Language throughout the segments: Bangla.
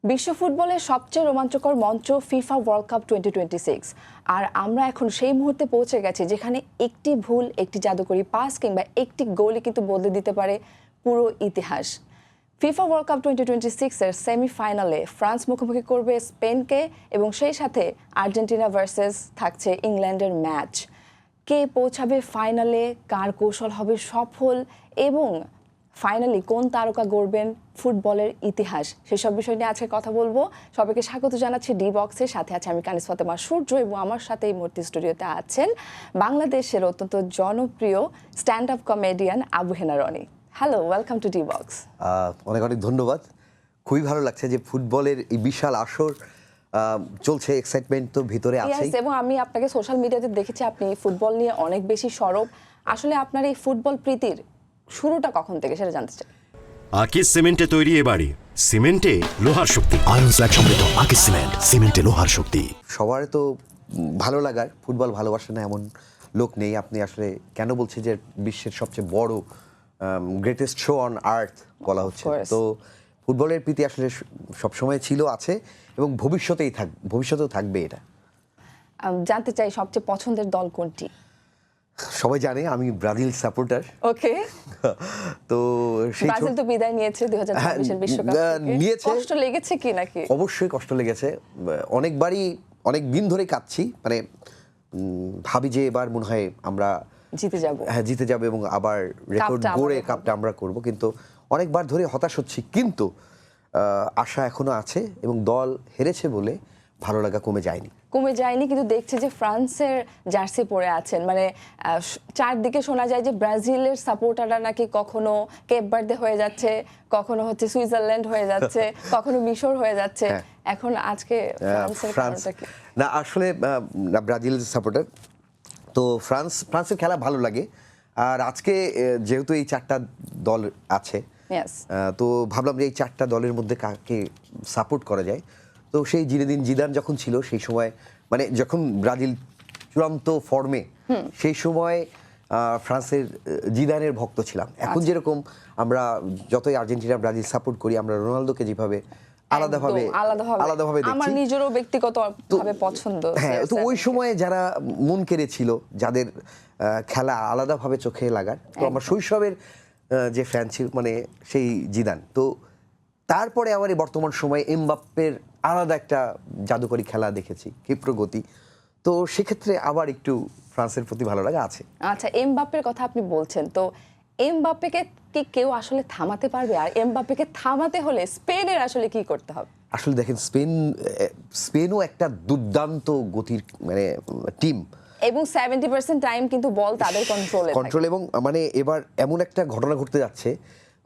বিশ্ব ফুটবলের সবচেয়ে রোমাঞ্চকর মঞ্চ ফিফা ওয়ার্ল্ড কাপ 2026 আর আমরা এখন সেই মুহূর্তে পৌঁছে গেছি যেখানে একটি ভুল, একটি জাদুকরি পাস কিংবা একটি গোলই কিন্তু বদলে দিতে পারে পুরো ইতিহাস। ফিফা ওয়ার্ল্ড কাপ 2026 এর সেমিফাইনালে ফ্রান্স মুখোমুখি করবে স্পেনকে এবং সেই সাথে আর্জেন্টিনা ভার্সেস থাকছে ইংল্যান্ডের ম্যাচ। কে পৌঁছাবে ফাইনালে, কার কৌশল হবে সফল এবং ফাইনালি কোন তারকা গড়বেন ফুটবলের ইতিহাস, সেসব বিষয় নিয়ে আজকে কথা বলবো। সবাইকে স্বাগত জানাচ্ছি ডি বক্সের সাথে আছে আমি কানিস ফাতেমা সূর্য এবং আমার সাথে এই মুহূর্তে স্টুডিওতে আছেন বাংলাদেশের অত্যন্ত জনপ্রিয় stand up comedian Abu Hena Roni. Hello, welcome to the box. অনেক অনেক ধন্যবাদ। খুবই ভালো লাগছে যে ফুটবলের এই বিশাল আসর চলছে, এক্সাইটমেন্ট তো ভিতরে আছে এবং আমি আপনাকে সোশ্যাল মিডিয়াতে দেখেছি আপনি ফুটবল নিয়ে অনেক বেশি সরব। আসলে আপনার এই ফুটবল প্রীতির শুরুটা কখন থেকে সেটা জানতে চাই। আকিস সিমেন্টে তৈরি এবারে সিমেন্টে লোহার শক্তি, আয়রন স্ল্যাগ সমৃদ্ধ আকিস সিমেন্ট, সিমেন্টে লোহার শক্তি। সবার তো ভালো লাগার, ফুটবল ভালোবাসে না এমন লোক নেই। আপনি আসলে কেন বলছেন যে বিশ্বের সবচেয়ে বড় গ্রেটেস্ট শো অন আর্থ বলা হচ্ছে, তো ফুটবলের প্রীতি আসলে সবসময় ছিল, আছে এবং ভবিষ্যতেও থাকবে। এটা জানতে চাই সবচেয়ে পছন্দের দল কোনটি? সবাই জানে আমি ব্রাজিল সাপোর্টার। ওকে, তো সেই ব্রাজিল তো বিদায় নিয়েছে 2026 এর বিশ্বকাপ থেকে। কষ্ট লেগেছে কি নাকি? অবশ্যই কষ্ট লেগেছে, অনেকবারই অনেক দিন ধরে কাঁদছি। মানে ভাবি যে এবার মনে হয় আমরা জিতে যাব, হ্যাঁ জিতে যাব এবং আবার রেকর্ড গড়ে কাপটা আমরা করব, কিন্তু অনেকবার ধরে হতাশ হচ্ছি। কিন্তু আশা এখনো আছে এবং দল হেরেছে বলে ভালো লাগা কমে যায়নি। কিন্তু দেখছি যে ফ্রান্সের জার্সি পরে আছেন, মানে চারদিকে শোনা যায় যে ব্রাজিলের সাপোর্টাররা নাকি কখনো কেপ ভার্দে হয়ে যাচ্ছে, কখনো হচ্ছে সুইজারল্যান্ড হয়ে যাচ্ছে, কখনো মিশর হয়ে যাচ্ছে। এখন আজকে ফ্রান্স না, আসলে ব্রাজিল সাপোর্টার তো ফ্রান্সের খেলা ভালো লাগে। আর আজকে যেহেতু এই চারটা দল আছে, তো ভাবলাম যে এই চারটা দলের মধ্যে কাকে সাপোর্ট করা যায়। তো সেই জিনেদিন জিদান যখন ছিল সেই সময়, মানে যখন ব্রাজিল চূড়ান্ত ফর্মে, সেই সময় ফ্রান্সের জিদানের ভক্ত ছিলাম। এখন যেরকম আমরা যতই আর্জেন্টিনা ব্রাজিল সাপোর্ট করি, আমরা রোনালদোকে যেভাবে আলাদাভাবে দেখছি, আমার নিজেরও ব্যক্তিগতভাবে পছন্দ। হ্যাঁ, তো ওই সময়ে যারা মন কেড়েছিল, যাদের খেলা আলাদাভাবে চোখে লাগার, তো আমার শৈশবের যে ফ্যান ছিল মানে সেই জিদান। তো তারপরে আবার এই বর্তমান সময়ে এমবাপ্পের আলাদা একটা জাদুকরী খেলা দেখেছি, ক্ষিপ্রগতি। তো সেক্ষেত্রে আবার একটু ফ্রান্সের প্রতি ভালো লাগা আছে। আচ্ছা, এমবাপ্পের কথা আপনি বলছেন, তো এমবাপ্পেকে কি কেউ আসলে থামাতে পারবে? আর এমবাপ্পেকে থামাতে হলে স্পেনের আসলে কি করতে হবে? আসলে দেখেন, স্পেনও একটা দুর্দান্ত গতির মানে টিম এবং 70% টাইম কিন্তু বল তাদের কন্ট্রোল এবং মানে এবার এমন একটা ঘটনা ঘটতে যাচ্ছে,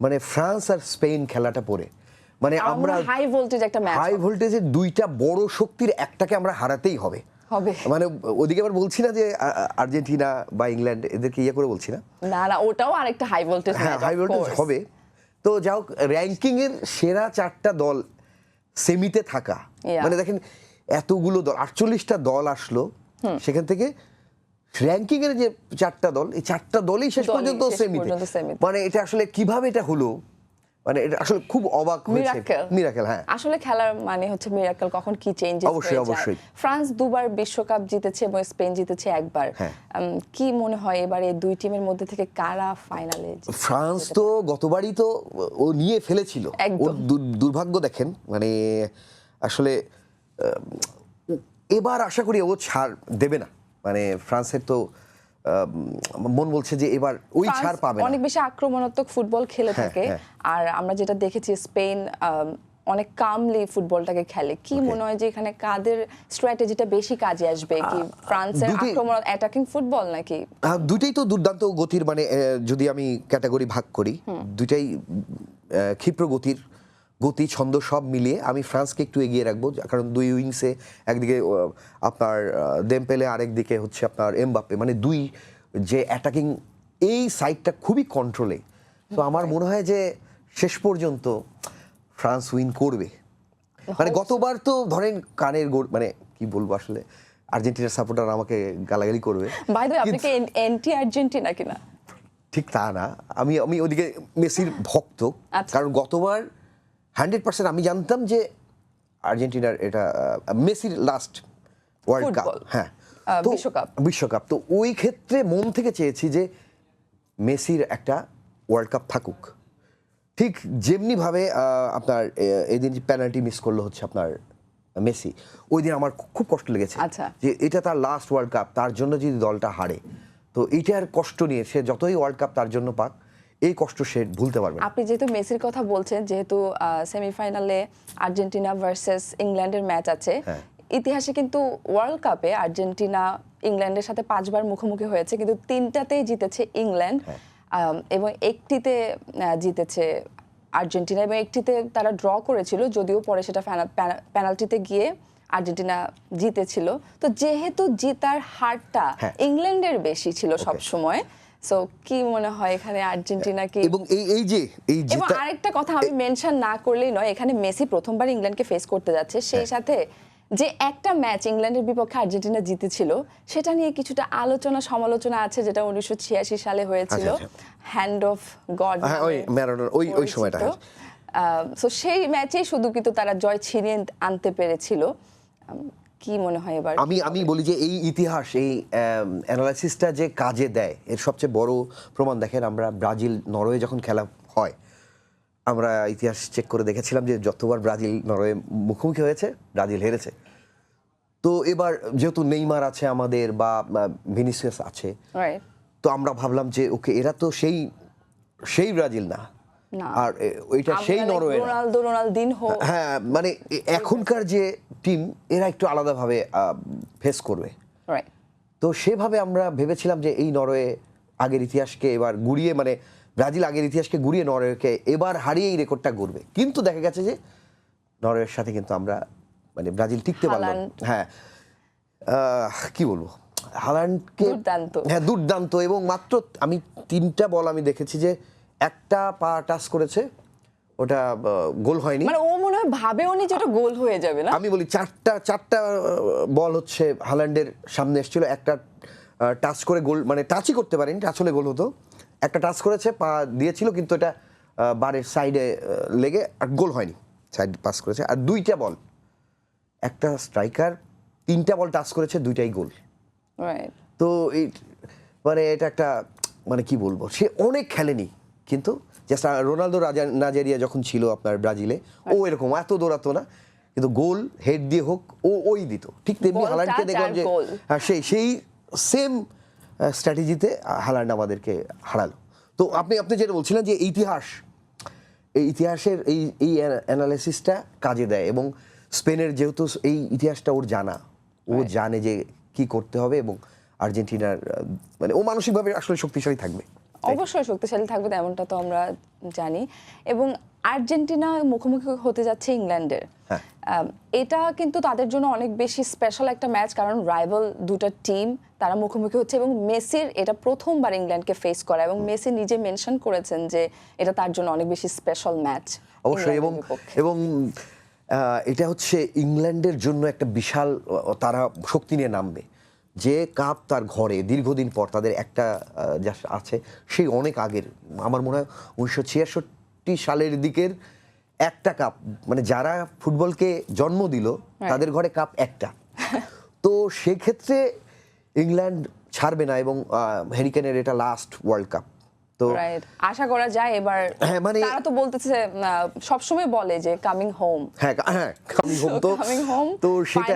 মানে ফ্রান্স আর স্পেন খেলাটা পরে মানে আমরা হাই ভোল্টেজের দুইটা বড় শক্তির একটাকে আমরা হারাতেই হবে। মানে ওদিকে আবার বলছি না যে আর্জেন্টিনা বা ইংল্যান্ড এদেরকে ইয়ে করে বলছি না, ওটাও আরেকটা হাই ভোল্টেজ, হ্যাঁ হাই ভোল্টেজ হবে। তো যাও, র্যাঙ্কিং এর সেরা চারটা দল সেমিতে থাকা, মানে দেখেন এতগুলো দল, 48টা দল আসলো, সেখান থেকে র্যাঙ্কিং এর যে চারটা দল, এই চারটা দলই শেষ পর্যন্ত সেমিতে। মানে এটা আসলে কিভাবে এটা হলো, মানে এটা আসলে খুব অবাক হয়েছে। মিরাকেল, হ্যাঁ আসলে খেলার মানে হচ্ছে মিরাকেল, কখন কি চেঞ্জ অবশ্যই। ফ্রান্স দুবার বিশ্বকাপ জিতেছে এবং স্পেন জিতেছে একবার। কি মনে হয় এবারে দুই টিমের মধ্যে থেকে কারা ফাইনালে? ফ্রান্স তো গতবারই তো ও নিয়ে ফেলেছিল, ওর দুর্ভাগ্য দেখেন। মানে আসলে এবার আশা করি ও ছাড় দেবে না। মানে ফ্রান্সের তো মন বলছে যে এবার ওই ছাড় পাবে না। অনেক বেশি আক্রমণাত্মক ফুটবল খেলে থাকে, আর আমরা যেটা দেখেছি স্পেন অনেক কামলি ফুটবলটাকে খেলে। কি মনে হয় যে এখানে কাদের স্ট্র্যাটেজিটা বেশি কাজে আসবে? কি ফ্রান্সের আক্রমণ অ্যাটাকিং ফুটবল নাকি? দুটেই তো দুর্দান্ত গতির, মানে যদি আমি ক্যাটাগরি ভাগ করি, দুটাই ক্ষিপ্র গতি ছন্দ সব মিলিয়ে আমি ফ্রান্সকে একটু এগিয়ে রাখবো, কারণ দুই উইংসে একদিকে আপনার দেমপেলে, আরেকদিকে হচ্ছে আপনার এমবাপ্পে, মানে দুই যে অ্যাটাকিং এই সাইডটা খুবই কন্ট্রোলে। তো আমার মনে হয় যে শেষ পর্যন্ত ফ্রান্স উইন করবে। মানে গতবার তো ধরেন কানের মানে কি বলবো, আসলে আর্জেন্টিনার সাপোর্টার আমাকে গালাগালি করবে, বাই দ্য ওয়ে আপনি কি অ্যান্টি আর্জেন্টিনা কিনা? ঠিক তা না, আমি ওদিকে মেসির ভক্ত। কারণ গতবার 100% আমি জানতাম যে আর্জেন্টিনার এটা মেসির লাস্ট ওয়ার্ল্ড কাপ, ফুটবল। হ্যাঁ তো বিশ্বকাপ। বিশ্বকাপ, তো ওই ক্ষেত্রে মন থেকে চেয়েছি যে মেসির একটা ওয়ার্ল্ড কাপ থাকুক। ঠিক যেমনিভাবে আপনার এই দিন পেনাল্টি মিস করলো হচ্ছে আপনার মেসি, ওই দিন আমার খুব কষ্ট লেগেছে আচ্ছা। যে এটা তার লাস্ট ওয়ার্ল্ড কাপ, তার জন্য যদি দলটা হারে তো এইটার কষ্ট নিয়ে সে যতই ওয়ার্ল্ড কাপ তার জন্য পাক, এই কষ্ট সে ভুলতে পারবে না। আপনি যেহেতু মেসির কথা বলছেন, যেহেতু সেমিফাইনালে আর্জেন্টিনা ভার্সেস ইংল্যান্ডের ম্যাচ আছে, হ্যাঁ। ইতিহাসে কিন্তু ওয়ার্ল্ড কাপে আর্জেন্টিনা ইংল্যান্ডের সাথে 5 বার মুখোমুখি হয়েছে, কিন্তু 3টাতেই জিতেছে ইংল্যান্ড, এবং একটিতে জিতেছে আর্জেন্টিনা, এবং একটিতে তারা ড্র করেছিল, যদিও পরে সেটা পেনাল্টিতে গিয়ে আর্জেন্টিনা জিতেছিল। তো যেহেতু জিতার হারটা হ্যাঁ। ইংল্যান্ডের বেশি ছিল সব সময়, সো কি মনে হয় এখানে আর্জেন্টিনা কি? এবং এই যে এই এবং জেতা, আরেকটা কথা আমি মেনশন না করলেই নয়, এখানে মেসি প্রথমবার ইংল্যান্ডকে ফেস করতে যাচ্ছে, সেই সাথে যে একটা ম্যাচ ইংল্যান্ডের বিপক্ষে আর্জেন্টিনা জিতেছিল, সেটা নিয়ে কিছুটা আলোচনা সমালোচনা আছে, যেটা 1986 সালে হয়েছিল, হ্যান্ড অফ গড, হ্যাঁ ওই ম্যারাডোনার ওই সময়টা, হ্যাঁ। সো সেই ম্যাচেই শুধু কিন্তু তারা জয় ছিনিয়ে আনতে পেরেছিল। কি মনে হয় এবার? আমি বলি যে এই ইতিহাস, এই অ্যানালাইসিসটা যে কাজে দেয়, এর সবচেয়ে বড় প্রমাণ দেখেন, আমরা ব্রাজিল নরওয়ে যখন খেলা হয়, আমরা ইতিহাস চেক করে দেখেছিলাম যে যতবার ব্রাজিল নরওয়ে মুখোমুখি হয়েছে ব্রাজিল হেরেছে। তো এবার যেহেতু নেইমার আছে আমাদের বা ভিনিসিয়াস আছে, রাইট, তো আমরা ভাবলাম যে ওকে এরা তো সেই ব্রাজিল না, না। আর ওইটা সেই নরওয়ে না। রোনালদিনহো, হ্যাঁ মানে এখনকার যে টিম, এরা একটু আলাদাভাবে ফেস করবে। রাইট, তো সেভাবে আমরা ভেবেছিলাম যে এই নরওয়ে আগের ইতিহাসকে এবার গুড়িয়ে, মানে ব্রাজিল আগের ইতিহাসকে গুড়িয়ে নরওয়েকে এবার হারিয়ে এই রেকর্ডটা গড়বে। কিন্তু দেখা গেছে যে নরওয়ের সাথে কিন্তু আমরা, মানে ব্রাজিল টিকতে পারল না। হালান্ড। হ্যাঁ কি বলবো, হালান্ডকে, দুর্দান্ত। হ্যাঁ দুর্দান্ত, এবং মাত্র আমি 3টা বল আমি দেখেছি যে একটা পা টাচ করেছে, ওটা গোল হয়নি। মানে ও মনে হয় ভাবেও নি যেটা গোল হয়ে যাবে না। আমি বলি চারটা বল হচ্ছে হালান্ডের সামনে এসেছিল, একটা টাচ করে গোল, মানে টাচই করতে পারেনি, টাচ হলে গোল হতো। একটা টাচ করেছে, পা দিয়েছিল, কিন্তু এটা বারের সাইডে লেগে আর গোল হয়নি, সাইড পাস করেছে। আর 2টা বল, একটা স্ট্রাইকার 3টা বল টাচ করেছে, 2টাই গোল। রাইট, তো এই মানে এটা একটা, মানে কি বলবো, সে অনেক খেলেনি, কিন্তু জাস্ট রোনালদো নাজারিয়া যখন ছিল আপনার ব্রাজিলে, ও এরকম এত দৌড়াতো না, কিন্তু গোল হেড দিয়ে হোক ওই দিত। ঠিক তেমনি Ball হালান্ডকে touch দেখলাম আর যে goal। হ্যাঁ সেই সেম স্ট্র্যাটেজিতে হালান্ড আমাদেরকে হারালো। তো আপনি যেটা বলছিলেন যে এই ইতিহাসের এই অ্যানালাইসিসটা কাজে দেয়, এবং স্পেনের যেহেতু এই ইতিহাসটা ওর জানা, ও জানে যে কি করতে হবে, এবং আর্জেন্টিনার মানে ও মানসিকভাবে আসলে শক্তিশালী থাকবে। অবশ্যই শক্তিশালী থাকবে, তেমনটা তো আমরা জানি। এবং আর্জেন্টিনা মুখোমুখি হতে যাচ্ছে ইংল্যান্ডের, হ্যাঁ। এটা কিন্তু তাদের জন্য অনেক বেশি স্পেশাল একটা ম্যাচ, কারণ রাইভাল দুটো টিম তারা মুখোমুখি হচ্ছে, এবং মেসির এটা প্রথমবার ইংল্যান্ডকে ফেস করা, এবং মেসি নিজে মেনশন করেছেন যে এটা তার জন্য অনেক বেশি স্পেশাল ম্যাচ। অবশ্যই, এবং এটা হচ্ছে ইংল্যান্ডের জন্য একটা বিশাল, তারা শক্তি নিয়ে নামবে, যে কাপ তার ঘরে দীর্ঘদিন পর তাদের একটা যা আছে, সেই অনেক আগের, আমার মনে হয় 1966 সালের দিকের একটা কাপ, মানে যারা ফুটবলকে জন্ম দিল তাদের ঘরে কাপ একটা। তো সেক্ষেত্রে ইংল্যান্ড ছাড়বে না, এবং হ্যারিকেনের এটা লাস্ট ওয়ার্ল্ড কাপ। তো আশা করা যায় এবার, হ্যাঁ মানে তারা তো বলতেছে, সবসময় বলে যে কামিং হোম, হ্যাঁ কামিং হোম, তো সেটা,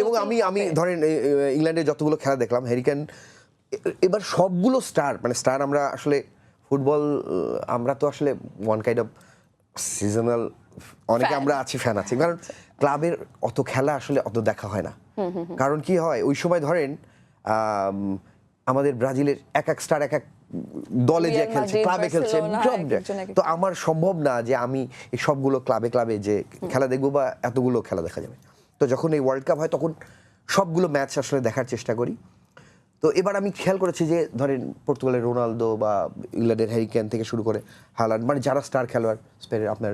এবং আমি ধরেন ইংল্যান্ডের যতগুলো খেলা দেখলাম, হ্যারিকেন এবার সবগুলো স্টার, মানে স্টার, আমরা আসলে ফুটবল, আমরা তো আসলে ওয়ান কাইন্ড অফ সিজনাল, অনেকে আমরা আছি, ফ্যান আছি, কারণ ক্লাবের অত খেলা আসলে অত দেখা হয় না। কারণ কি হয়, ওই সময় ধরেন আমাদের ব্রাজিলের এক স্টার এক দলে যে খেলছে, ক্লাবে খেলছে, তো আমার সম্ভব না যে আমি এই সবগুলো ক্লাবে যে খেলা দেখবো, বা এতগুলো খেলা দেখা যাবে। তো যখন এই ওয়ার্ল্ড কাপ হয়, তখন সবগুলো ম্যাচ আসলে দেখার চেষ্টা করি। তো এবার আমি খেয়াল করেছি যে ধরেন পর্তুগালের রোনালদো বা ইংল্যান্ডের হ্যারিকেন থেকে শুরু করে হালান্ড, মানে যারা স্টার খেলোয়াড়, স্পেনের আপনার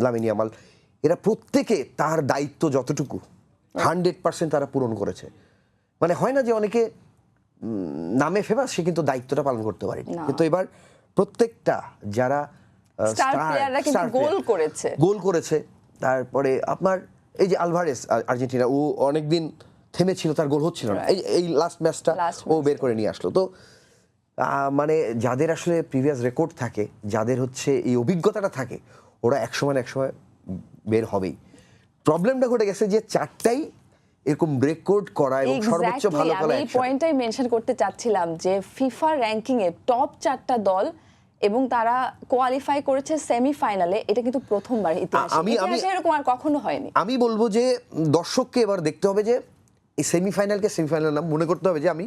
লামিন ইয়ামাল, এরা প্রত্যেকে তার দায়িত্ব যতটুকু 100% তারা পূরণ করেছে। মানে হয় না যে অনেকে নামে ফেমাস, সে কিন্তু দায়িত্বটা পালন করতে পারেনি, কিন্তু এবার প্রত্যেকটা যারা স্টার প্লেয়াররা কিন্তু গোল করেছে, তারপরে আপনার এই যে আলভারেস আর্জেন্টিনা, ও অনেকদিন থেমেছিল, তার গোল হচ্ছিল না, এই লাস্ট ম্যাচটা ও বের করে নিয়ে আসলো। তো মানে যাদের আসলে প্রিভিয়াস রেকর্ড থাকে, যাদের হচ্ছে এই অভিজ্ঞতাটা থাকে, ওরা একসময় না একসময় বের হবেই। প্রবলেমটা ঘটে গেছে যে চারটাই এরকম রেকর্ড করা এবং সর্বোচ্চ ভালো খেলা। আমি এই পয়েন্টটাই মেনশন করতে চাচ্ছিলাম যে ফিফা র্যাঙ্কিং এ টপ 4টা দল এবং তারা কোয়ালিফাই করেছে সেমিফাইনালে, এটা কিন্তু প্রথমবার ইতিহাসে এরকম আর কখনো হয়নি। আমি বলবো যে দর্শককে এবার দেখতে হবে যে এই সেমিফাইনালকে সেমিফাইনাল না মনে করতে হবে যে আমি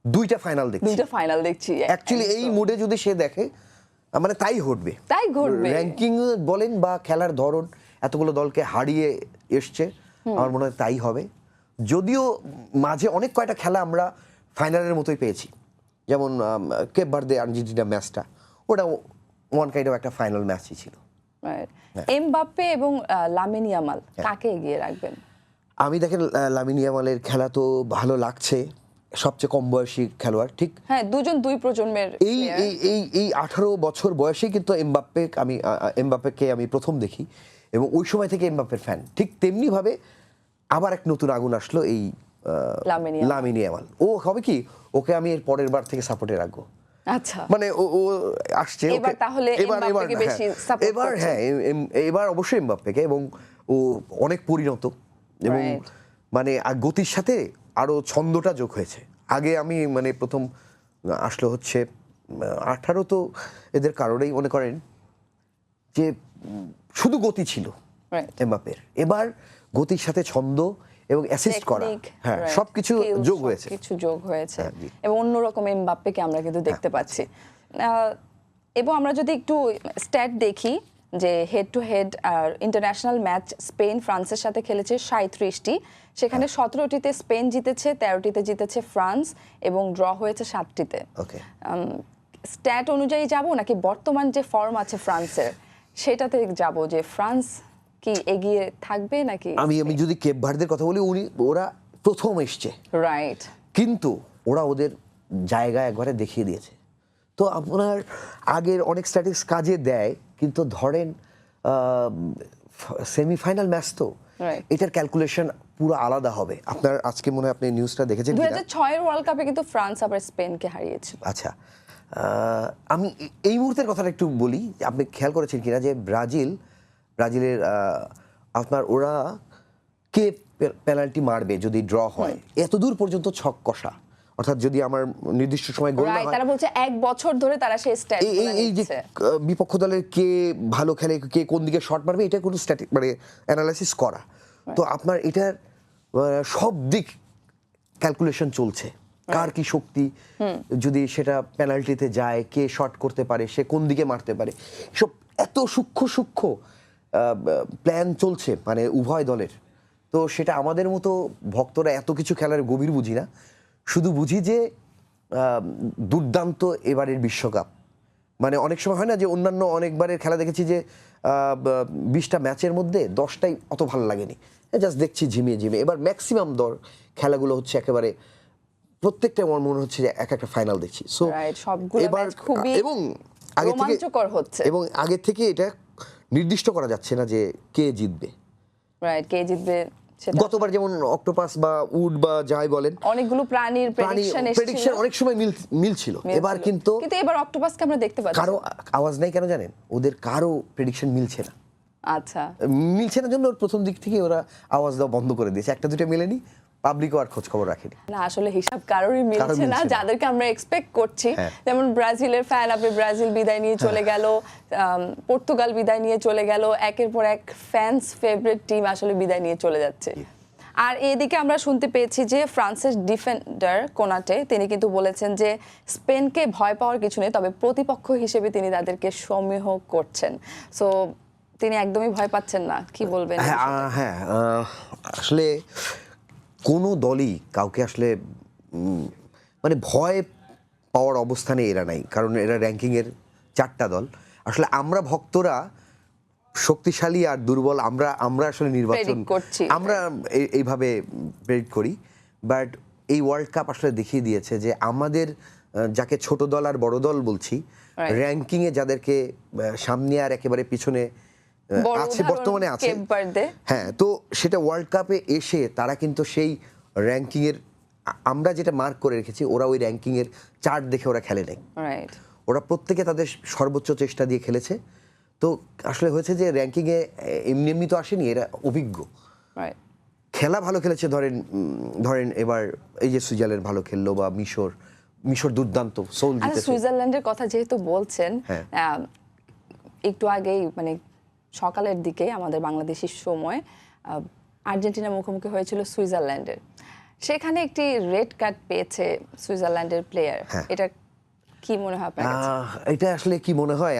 দুইটা ফাইনাল দেখছি। অ্যাকচুয়ালি এই মুডে যদি সে দেখে মানে তাই ঘটবে। র্যাঙ্কিং বলেন বা খেলার ধরন, এতগুলো দলকে হারিয়ে এসছে, আমার মনে হয় তাই হবে। যদিও মাঝে অনেক কয়টা খেলা আমরা ফাইনালের মতোই পেয়েছি, যেমন কেপ ভার্দে আর্জেন্টিনা ম্যাচটা, ওটা ওয়ান কাইন্ড অফ একটা ফাইনাল ম্যাচই ছিল। এমবাপ্পে এবং লামিন ইয়ামাল কাকে এগিয়ে রাখবেন? আমি দেখেন লামিন ইয়ামালের খেলা তো ভালো লাগছে, সবচেয়ে কম বয়সী খেলোয়াড়, ঠিক? হ্যাঁ, দুজন দুই প্রজন্মের। এই 18 বছর বয়সে কিন্তু এমবাপ্পেকে আমি প্রথম দেখি এবং ওই সময় থেকে এমবাপ্পের ফ্যান। ঠিক তেমনি ভাবে আবার এক নতুন আগুন আসলো এই লামিন ইয়ামাল। ও হবে কি, ওকে আমি এর পরের বার থেকে সাপোর্টে রাখবো। আচ্ছা, মানে ও আসছে এবার তাহলে এমবাপ্পেকে বেশি সাপোর্ট করছেন? হ্যাঁ, এবার অবশ্যই এমবাপ্পেকে, এবং ও অনেক পরিণত এবং মানে গতির সাথে আরো ছন্দটা যোগ হয়েছে। আগে আমি মানে প্রথম আসলো হচ্ছে 18, তো এদের কারণেই মনে করেন যে শুধু গতি ছিল এমবাপ্পের, এবার গতির সাথে ছন্দ এবং অ্যাসিস্ট করা, হ্যাঁ, সবকিছু যোগ হয়েছে এবং অন্যরকম এমবাপ্পেকে আমরা কিন্তু দেখতে পাচ্ছি। এবং আমরা যদি একটু স্ট্যাট দেখি যে head to head international match Spain ফ্রান্সের সাথে খেলেছে 37টি, সেখানে 17টিতে স্পেন জিতেছে, 13টিতে জিতেছে ফ্রান্স এবং ড্র হয়েছে 7টিতে। স্ট্যাট অনুযায়ী যাব নাকি বর্তমান যে ফর্ম আছে ফ্রান্সের সেটাতে যাব, যে ফ্রান্স কি এগিয়ে থাকবে নাকি? আমি যদি কেপ ভার্দের কথা বলি, ওরা প্রথম এসছে, রাইট, কিন্তু ওরা ওদের জায়গা একবারে দেখিয়ে দিয়েছে। তো আপনার আগের অনেক স্ট্যাটিক্স কাজে দেয়, কিন্তু ধরেন সেমিফাইনাল ম্যাচ তো এটার ক্যালকুলেশন পুরো আলাদা হবে। আপনার আজকে মনে হয় আপনি নিউজটা দেখেছেন, 2006 এর ওয়ার্ল্ড কাপে কিন্তু ফ্রান্স আবার স্পেনকে হারিয়েছে। আচ্ছা, আমি এই মুহূর্তের কথাটা একটু বলি, আপনি খেয়াল করেছেন কিনা যে ব্রাজিলের আপনার ওরা কে পেনাল্টি মারবে যদি ড্র হয়, এত দূর পর্যন্ত ছক কষা, অর্থাৎ যদি আমার নির্দিষ্ট সময় গোল না হয়, তারা বলছে 1 বছর ধরে তারা সেই স্ট্যাট এই যে বিপক্ষ দলের কে ভালো খেলে, কে কোন দিকে শট মারবে, এটা কোনো স্ট্যাটিক মানে অ্যানালাইসিস করা। তো আপনার এটার সব দিক ক্যালকুলেশন চলছে, কার কি শক্তি, যদি সেটা পেনাল্টিতে যায়, কে শট করতে পারে, সে কোন দিকে মারতে পারে, সব এত সূক্ষ্ম প্ল্যান চলছে মানে উভয় দলের। তো সেটা আমাদের মতো ভক্তরা এত কিছু খেলার গভীর বুঝি না, শুধু বুঝি যে দুর্দান্ত এবারের বিশ্বকাপ। মানে অনেক সময় হয় না যে অন্যান্য অনেকবারের খেলা দেখেছি যে 20টা ম্যাচের মধ্যে 10টাই অত ভালো লাগেনি, জাস্ট দেখছি ঝিমিয়ে। এবার ম্যাক্সিমাম খেলাগুলো হচ্ছে একেবারে প্রত্যেকটা আমার মনে হচ্ছে যে একটা ফাইনাল দেখছি। সো এবার এবং আগে থেকে এটা নির্দিষ্ট করা যাচ্ছে না যে কে জিতবে। গতবার যেমন অক্টোপাস বা উড বা যাই বলেন, অনেকগুলো প্রাণীর প্রেডিকশন অনেক সময় মিল ছিল। এবার কিন্তু এবার অক্টোপাসকে আমরা দেখতে পাচ্ছি কারো আওয়াজ নাই, কেন জানেন? ওদের কারো প্রেডিকশন মিলছে না। আচ্ছা, মিলছে না জন্য প্রথম দিক থেকে ওরা আওয়াজ দেওয়া বন্ধ করে দিয়েছে, একটা দুটো মেলেনি, পাবলিকও আর খোঁজ খবর রাখেনি। না, আসলে হিসাব কারোরই মিলছে না যাদেরকে আমরা এক্সপেক্ট করছি। যেমন ব্রাজিলের ফ্যান, আপনি ব্রাজিল বিদায় নিয়ে চলে গেল, পর্তুগাল বিদায় নিয়ে চলে গেল, একের পর এক ফ্যান্স ফেভারিট টিম আসলে বিদায় নিয়ে চলে যাচ্ছে। আর এদিকে আমরা শুনতে পেয়েছি যে ফ্রান্সের ডিফেন্ডার কোনাটে তিনি কিন্তু বলেছেন যে স্পেনকে ভয় পাওয়ার কিছু নেই, তবে প্রতিপক্ষ হিসেবে তিনি তাদেরকে সমীহ করছেন। সো তিনি একদমই ভয় পাচ্ছেন না, কি বলবেন? হ্যাঁ, আসলে কোনো দলই কাউকে আসলে মানে ভয় পাওয়ার অবস্থানে এরা নাই, কারণ এরা র্যাঙ্কিংয়ের 4টা দল। আসলে আমরা ভক্তরা শক্তিশালী আর দুর্বল আমরা আসলে নির্বাচন করছি, আমরা এইভাবে প্রেডিক্ট করি। বাট এই ওয়ার্ল্ড কাপ আসলে দেখিয়ে দিয়েছে যে আমাদের যাকে ছোট দল আর বড় দল বলছি, র্যাঙ্কিংয়ে যাদেরকে সামনে আর একেবারে পিছনে আছে, বর্তমানে আছে। Cape Verde. হ্যাঁ, তো সেটা ওয়ার্ল্ড কাপে এসে তারা কিন্তু সেই র্যাঙ্কিং এর আমরা যেটা মার্ক করে রেখেছি, ওরা ওই র্যাঙ্কিং এর চার্ট দেখে ওরা খেলে নাই। রাইট। ওরা প্রত্যেকে তাদের সর্বোচ্চ চেষ্টা দিয়ে খেলেছে। তো আসলে হয়েছে যে র্যাঙ্কিং এ এমনি এমনি তো আসেনি, এরা অভিজ্ঞ। রাইট। খেলা ভালো খেলেছে, ধরেন এবার এই যে সুইজারল্যান্ড ভালো খেললো, বা মিশর দুর্দান্ত সোল আচ্ছা, জিতেছে। সুইজারল্যান্ডের কথা যেহেতু বলছেন, হ্যাঁ। একটু আগেই মানে সকালের দিকে আমাদের বাংলাদেশের সময় আর্জেন্টিনা মুখোমুখি হয়েছিল সুইজারল্যান্ডের। সেখানে একটি রেড কার্ড পেয়েছে সুইজারল্যান্ডের প্লেয়ার। হ্যাঁ। এটা কি মনে হয় আপনার কাছে? এটা আসলে কি মনে হয়,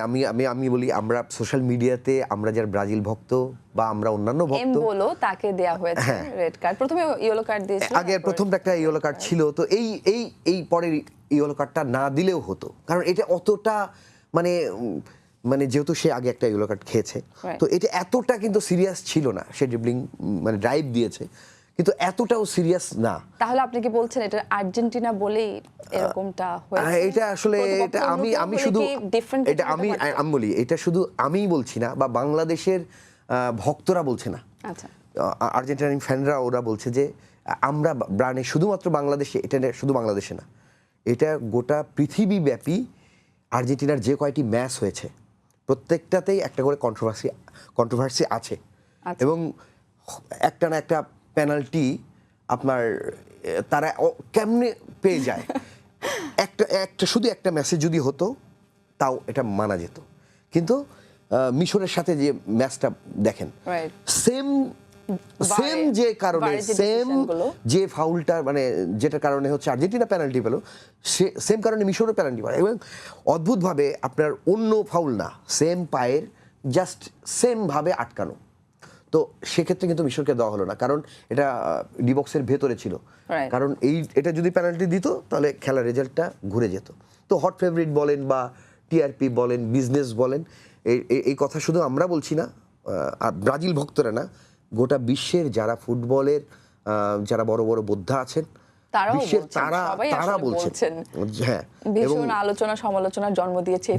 আমি বলি, আমরা সোশ্যাল মিডিয়াতে আমরা যারা ব্রাজিল ভক্ত বা আমরা অন্যান্য ভক্ত, বলো তাকে দেয়া হয়েছে রেড কার্ড। প্রথমে ইয়েলো কার্ড দিয়েছিল, আগে প্রথমটা একটা ইয়েলো কার্ড ছিল। তো এই পরের ইয়েলো কার্ডটা না দিলেও হতো, কারণ এটা অতটা মানে যেহেতু সে আগে একটা ইয়েলো কার্ড খেয়েছে, তো এটা এতটা কিন্তু সিরিয়াস ছিল না। সে ড্রিবলিং মানে ড্রাইভ দিয়েছে, কিন্তু এতটাও সিরিয়াস না। তাহলে আপনি কি বলছেন এটা আর্জেন্টিনা বলেই এরকমটা হয়েছে? এটা আসলে এটা আমি শুধু এটা আমি বলি, এটা শুধু আমিই বলছি না, বা বাংলাদেশের ভক্তরা বলছে না। আচ্ছা। আর্জেন্টিনার ফ্যানরা ওরা বলছে যে আমরা ব্রানে শুধুমাত্র বাংলাদেশে, এটা শুধু বাংলাদেশে না, এটা গোটা পৃথিবীব্যাপী আর্জেন্টিনার যে কয়টি ম্যাচ হয়েছে প্রত্যেকটাতেই একটা করে কন্ট্রোভার্সি আছে। এবং একটা না একটা পেনাল্টি আপনার তারা কেমনে পেয়ে যায়। একটা শুধু একটা ম্যাচে যদি হতো তাও এটা মানা যেত, কিন্তু মিশরের সাথে যে ম্যাচটা দেখেন, সেম যে কারণে যে ফাউলটা মানে যেটার কারণে হচ্ছে আর্জেন্টিনা পেনাল্টি পেল, সেম কারণে মিশরের পেনাল্টি পেল। এবং অদ্ভুতভাবে আপনার অন্য ফাউল না, সেম পায়ের জাস্ট সেম ভাবে আটকানো। তো সেক্ষেত্রে কিন্তু মিশরকে দেওয়া হলো না, কারণ এটা ডি বক্সের ভেতরে ছিল। কারণ এটা যদি পেনাল্টি দিত তাহলে খেলার রেজাল্টটা ঘুরে যেত। তো হট ফেভারিট বলেন বা টিআরপি বলেন, বিজনেস বলেন, এই কথা শুধু আমরা বলছি না, আর ব্রাজিল ভক্তরা না, গোটা বিশ্বের যারা ফুটবলের যারা বড় বড় বোদ্ধা আছেন বিশ্বের, তারা বলছেন। হ্যাঁ, ভীষণ আলোচনা সমালোচনার জন্ম দিয়েছে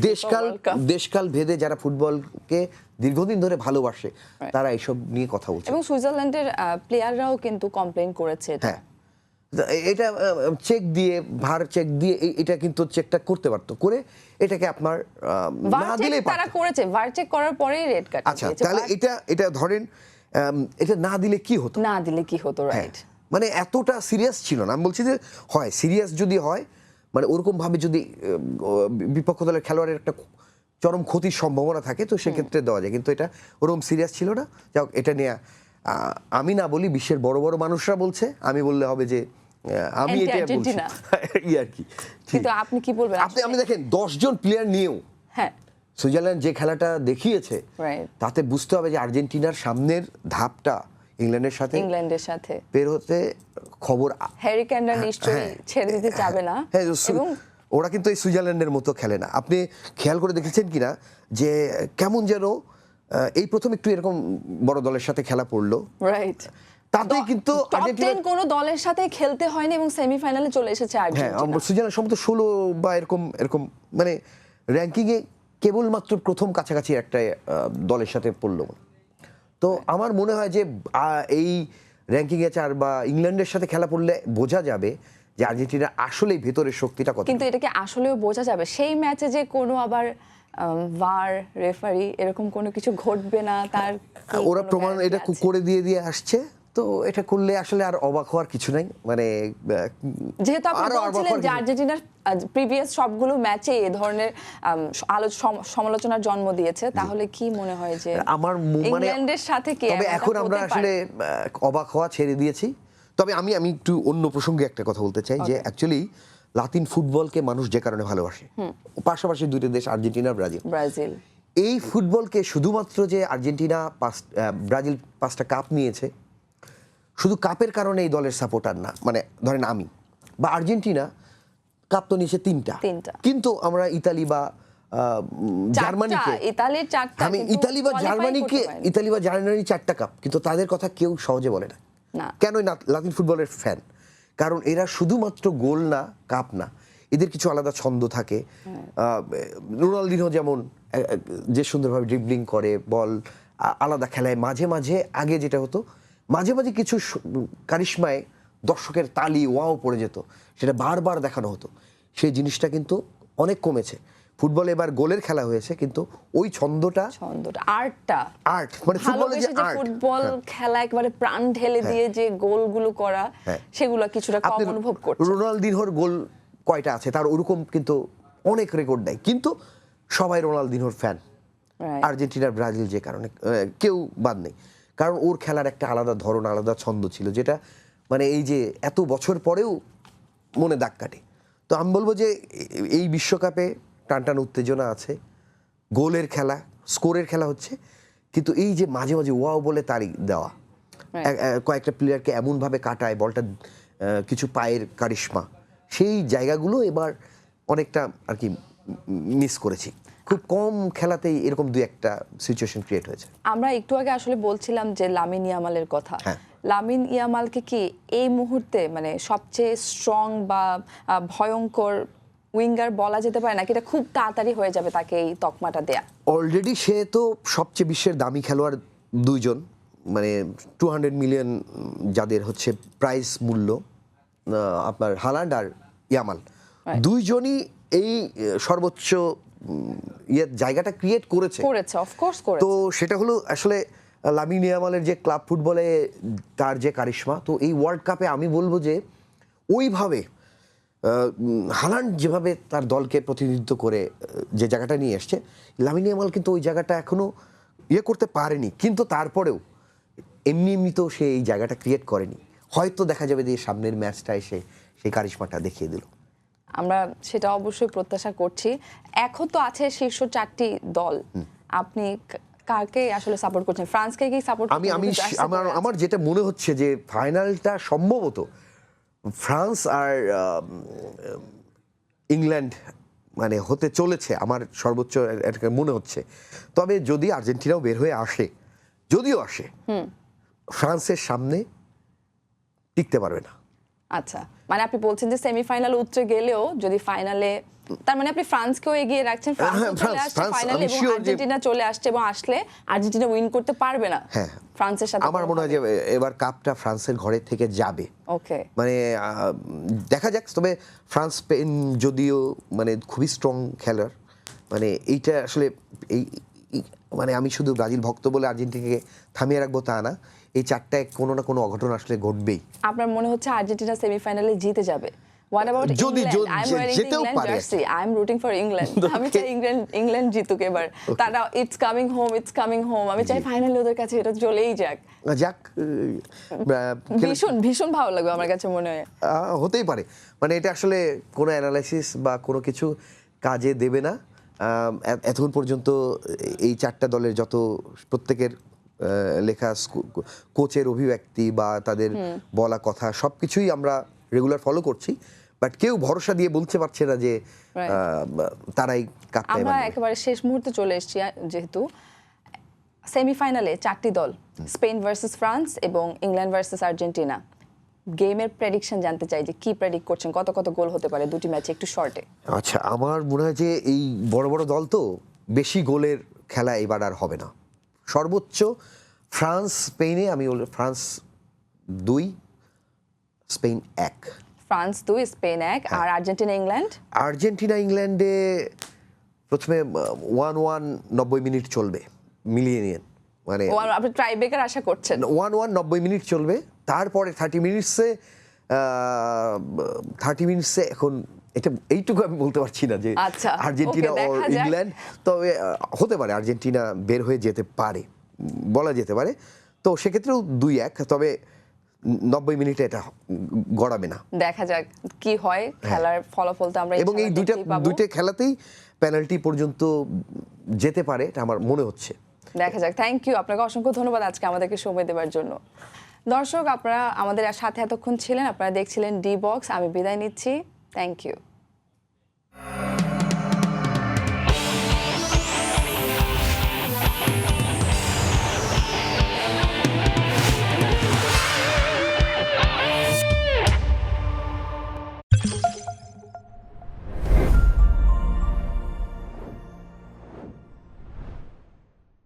দেশকাল ভেদে যারা ফুটবলকে দীর্ঘদিন ধরে ভালোবাসে তারা এইসব নিয়ে কথা বলছে। এবং সুইজারল্যান্ডের প্লেয়াররাও কিন্তু কমপ্লেইন করেছে। হ্যাঁ, এটা চেক দিয়ে ভার চেক দিয়ে এটা কিন্তু চেকটা করতে পারতো, করে এটাকে আপনার না দিলেই তারা করেছে, ভার চেক করার পরেই রেড কার্ড দিয়েছে। আচ্ছা, তাহলে এটা ধরেন এটা না দিলে কি হতো? রাইট, মানে এতটা সিরিয়াস ছিল না। আমি বলছি যে হয় সিরিয়াস যদি হয়, মানে ওরকম ভাবে যদি বিপক্ষ দলের খেলোয়াড়ের একটা চরম ক্ষতির সম্ভাবনা থাকে, তো সেক্ষেত্রে দেওয়া যায়, কিন্তু এটা ওরকম সিরিয়াস ছিল না। যাই হোক, এটা নিয়ে আমি না বলি, বিশ্বের বড় বড় মানুষরা বলছে, আমি বললে হবে যে আমি এটা বলছি আর কি। কিন্তু আপনি কি বলবেন? আপনি দেখেন 10 জন প্লেয়ার নিয়েও সুইজারল্যান্ড যে খেলাটা দেখিয়েছে, তাতে বুঝতে হবে যে আর্জেন্টিনার সামনের ধাপটা ইংল্যান্ডের সাথে বের হতে খবর হ্যারি কেনরা নিশ্চয়ই ছেড়ে দিতে চাবে না। এবং ওরা কিন্তু এই সুইজারল্যান্ডের মতো খেলে না। আপনি খেয়াল করে দেখেছেন কিনা যে কেমন যেন এই প্রথম একটু এরকম বড় দলের সাথে খেলা পড়লো, রাইট, তাতেই কিন্তু আর্জেন্টিনা কোনো দলের সাথে খেলতে হয়নি এবং সেমিফাইনালে চলে এসেছে আর্জেন্টিনা। হ্যাঁ, সুইজারল্যান্ড সম্ভবত 16 বা এরকম মানে র্যাঙ্কিং এ কেবলমাত্র প্রথম কাছাকাছি একটা দলের সাথে পড়লো। তো আমার মনে হয় যে এই র্যাঙ্কিং এ 4 বা ইংল্যান্ডের সাথে খেলা পড়লে বোঝা যাবে যে আর্জেন্টিনা আসলেই ভেতরের শক্তিটা কত। কিন্তু এটাকে আসলেও বোঝা যাবে সেই ম্যাচে যে কোনো আবার ভার রেফারি এরকম কোনো কিছু ঘটবে না, তার ওরা প্রমাণ এটা করে দিয়ে আসছে। তো এটা করলে আসলে আর অবাক হওয়ার কিছু নাই। মানে যেহেতু আপনি বলছিলেন যে আর্জেন্টিনার প্রিভিয়াস সবগুলো ম্যাচে এই ধরনের সমালোচনার জন্ম দিয়েছে, তাহলে কি মনে হয় যে আমার ইংল্যান্ডের সাথে কি? তবে এখন আমরা আসলে অবাক হওয়া ছেড়ে দিয়েছি। তবে আমি একটু অন্য প্রসঙ্গে একটা কথা বলতে চাই, যে অ্যাকচুয়ালি লাতিন ফুটবলকে মানুষ যে কারণে ভালোবাসে, পাশাপাশি দুইটা দেশ আর্জেন্টিনা ব্রাজিল, এই ফুটবলকে শুধুমাত্র যে আর্জেন্টিনা ব্রাজিল 5টা কাপ নিয়েছে, শুধু কাপের কারণে এই দলের সাপোর্টার না। মানে ধরেন আমি বা আর্জেন্টিনা কাপ তো নিয়েছে 3টা, কিন্তু আমরা ইতালি বা জার্মানিকে, আমি ইতালি বা জার্মানি 4টা কাপ, কিন্তু তাদের কথা কেউ সহজে বলে না। কেন? লাতিন ফুটবলের ফ্যান, কারণ এরা শুধুমাত্র গোল না, কাপ না, এদের কিছু আলাদা ছন্দ থাকে। রোনালদিনহো যেমন যে সুন্দরভাবে ড্রিবলিং করে, বল আলাদা খেলায় মাঝে মাঝে আগে যেটা হতো মাঝে মাঝে কিছু কারিশমায় দর্শকের তালি ওয়াও পড়ে যেত, সেটা বারবার দেখানো হতো। সেই জিনিসটা কিন্তু অনেক কমেছে। ফুটবলে এবার গোলের খেলা হয়েছে, কিন্তু ওই ছন্দটা আর্ট মানে ফুটবলে যে আর্ট, ফুটবল খেলা একবারে প্রাণ ঢেলে দিয়ে যে গোলগুলো করা সেগুলো কিছুটা কম অনুভব করছে। রোনালদিনহোর গোল কয়টা আছে তার ওরকম কিন্তু অনেক রেকর্ড নাই, কিন্তু সবাই রোনালদিনহোর ফ্যান। আর্জেন্টিনার ব্রাজিল যে কারণে কেউ বাদ নেই, কারণ ওর খেলার একটা আলাদা ধরন আলাদা ছন্দ ছিল, যেটা মানে এই যে এত বছর পরেও মনে দাগ কাটে। তো আমি বলবো যে এই বিশ্বকাপে টানটান উত্তেজনা আছে, গোলের খেলা স্কোরের খেলা হচ্ছে, কিন্তু এই যে মাঝে মাঝে ওয়াও বলে তালি দেওয়া, কয়েকটা প্লেয়ারকে এমনভাবে কাটায় বলটা, কিছু পায়ের কারিশমা, সেই জায়গাগুলো এবার অনেকটা আর কি মিস করেছি। খুব কম খেলাতেই এরকম দুই একটা সিচুয়েশন ক্রিয়েট হয়েছে। আমরা একটু আগে আসলে বলছিলাম যে লামিন ইয়ামালের কথা। লামিন ইয়ামালকে কি এই মুহূর্তে মানে সবচেয়ে স্ট্রং বা ভয়ঙ্কর উইঙ্গার বলা যেতে পারে নাকি এটা খুব তাড়াতাড়ি হয়ে যাবে তাকে এই তকমাটা দেয়া? অলরেডি সে তো সবচেয়ে বিশ্বের দামি খেলোয়াড় দুইজন, মানে 200 মিলিয়ন যাদের হচ্ছে প্রাইস মূল্য, আপনার হালান্ড আর ইয়ামাল, দুইজনই এই সর্বোচ্চ জায়গাটা ক্রিয়েট করেছে অফকোর্স। তো সেটা হলো আসলে লামিন ইয়ামালের যে ক্লাব ফুটবলে তার যে কারিশমা, তো এই ওয়ার্ল্ড কাপে আমি বলবো যে ওইভাবে হালান্ড যেভাবে তার দলকে প্রতিনিধিত্ব করে যে জায়গাটা নিয়ে এসছে, লামিন ইয়ামাল কিন্তু ওই জায়গাটা এখনো করতে পারেনি, কিন্তু তারপরেও এমনি তো সে এই জায়গাটা ক্রিয়েট করেনি। হয়তো দেখা যাবে যে সামনের ম্যাচটা এসে সেই কারিশমাটা দেখিয়ে দিল। আমরা সেটা অবশ্যই প্রত্যাশা করছি। এখন তো আছে শীর্ষ 4টি দল, আপনি কাকে আসলে সাপোর্ট করছেন? ফ্রান্সকে কি সাপোর্ট করছেন? আমার যেটা মনে হচ্ছে যে ফাইনালটা সম্ভবত ফ্রান্স আর ইংল্যান্ড মানে হতে চলেছে, আমার সর্বোচ্চ মনে হচ্ছে। তবে যদি আর্জেন্টিনাও বের হয়ে আসে, যদিও আসে, ফ্রান্সের সামনে টিকতে পারবে না। আচ্ছা, মানে আপনি বলছেন যে সেমিফাইনাল উতরে গেলেও যদি ফাইনালে, তার মানে আপনি ফ্রান্সকেও এগিয়ে রাখছেন, ফাইনালে এবং আর্জেন্টিনা চলে আসছে এবং আসলে আর্জেন্টিনা উইন করতে পারবে না ফ্রান্সের সাথে। আমার মনে হয় যে এবার কাপটা ফ্রান্সের ঘরে থেকে যাবে। ওকে, মানে দেখা যাক। তবে ফ্রান্স স্পেন যদিও মানে খুবই স্ট্রং খেলার, মানে এইটা আসলে এই মানে আমি শুধু ব্রাজিল ভক্ত বলে আর্জেন্টিনাকে থামিয়ে রাখবো তা না, এই চারটায় কোনো না কোনো অঘটন আসলে ঘটবেই। আপনার মনে হচ্ছে আর্জেন্টিনা সেমিফাইনালে জিতে যাবে? What about যদি যেতেও পারে, I am rooting for England. আমি চাই ইংল্যান্ড জিতুক এবার। তারা ইটস কামিং হোম, আমি চাই ফাইনালে ওদের কাছে এটা চলেই যাক। ভীষণ ভালো লাগবে আমার কাছে মনে হয়। হতেই পারে, মানে এটা আসলে কোনো অ্যানালাইসিস বা কোনো কিছু কাজে দেবে না। এতক্ষণ পর্যন্ত এই চারটা দলের যত প্রত্যেকের লেখা কোচের অভিব্যক্তি বা তাদের বলা কথা সবকিছুই আমরা রেগুলার ফলো করছি, বাট কেউ ভরসা দিয়ে বলতে পারছে না যে তারাই কাপটা। আমরা একেবারে শেষ মুহূর্তে চলে এসেছি, যেহেতু সেমিফাইনালে 4টি দল, স্পেন ভার্সেস ফ্রান্স এবং ইংল্যান্ড ভার্সেস আর্জেন্টিনা। গেমের প্রেডিকশন জানতে চাই যে কি প্রেডিক্ট করছেন, কত গোল হতে পারে দুটি ম্যাচে, একটু শর্টে। আচ্ছা, আমার মনে হয় যে এই বড় বড় দল তো বেশি গোলের খেলা এবার আর হবে না। সর্বোচ্চ ফ্রান্স স্পেনে আমি ফ্রান্স 2, স্পেন 1। France 2, Spain 1। আর আর্জেন্টিনা ইংল্যান্ডে প্রথমে 1-1 90 মিনিট চলবে, মিলিয়ে নিয়ে, মানে আপনি টাই ব্রেকার আশা করছেন? 1-1 90 মিনিট চলবে, তারপরে 30 মিনিটসে এখন এইটুকু আমি বলতে পারছি না যে আর্জেন্টিনা ও ইংল্যান্ড, তবে হতে পারে আর্জেন্টিনা বের হয়ে যেতে পারে, বলা যেতে পারে। তো সেক্ষেত্রেও 2-1, তবে 90 মিনিটে এটা গড়াবে না। দেখা যাক কি হয়, খেলার ফলাফল তো আমরা এবং এই দুইটা খেলাতেই পেনাল্টি পর্যন্ত যেতে পারে, এটা আমার মনে হচ্ছে। দেখা যাক। থ্যাংক ইউ, আপনাকে অসংখ্য ধন্যবাদ আজকে আমাদেরকে সময় দেওয়ার জন্য। দর্শক, আপনারা আমাদের সাথে এতক্ষণ ছিলেন, আপনারা দেখছিলেন ডি বক্স। আমি বিদায় নিচ্ছি, থ্যাংক ইউ।